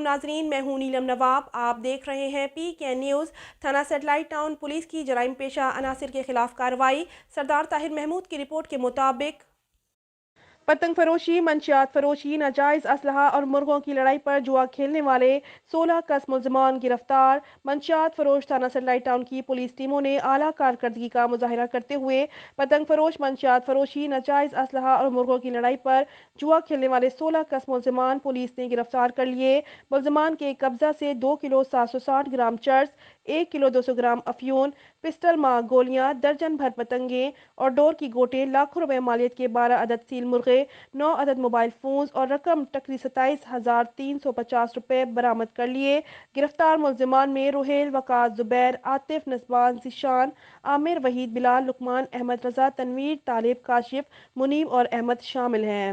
ناظرین، میں ہوں نیلم نواب، آپ دیکھ رہے ہیں PK نیوز۔ تھانہ سیٹلائٹ ٹاؤن پولیس کی جرائم پیشہ عناصر کے خلاف کارروائی۔ سردار طاہر محمود کی رپورٹ کے مطابق پتنگ فروشی، منشیات فروشی، ناجائز اسلحہ اور مرغوں کی لڑائی پر جوا کھیلنے والے 16 کس ملزمان گرفتار۔ منشیات فروش تھانہ سیٹلائٹ ٹاؤن کی پولیس ٹیموں نے اعلیٰ کارکردگی کا مظاہرہ کرتے ہوئے پتنگ فروش، منشیات فروشی، ناجائز اسلحہ اور مرغوں کی لڑائی پر جوا کھیلنے والے 16 کس ملزمان پولیس نے گرفتار کر لیے۔ ملزمان کے قبضہ سے 2 کلو 760 گرام چرس، 1 کلو 200 گرام افیون، پسٹل مار گولیاں، درجن بھر پتنگیں اور ڈور کی گوٹے، لاکھوں روپے مالیت کے 12 عدد سیل مرغے، 9 عدد موبائل فونز اور رقم ٹکری 27,350 روپے برآمد کر لیے۔ گرفتار ملزمان میں روہیل، وقاص، زبیر، عاطف، نصبان، ذیشان، عامر، وحید، بلال، لقمان، احمد رضا، تنویر، طالب، کاشف، منیب اور احمد شامل ہیں۔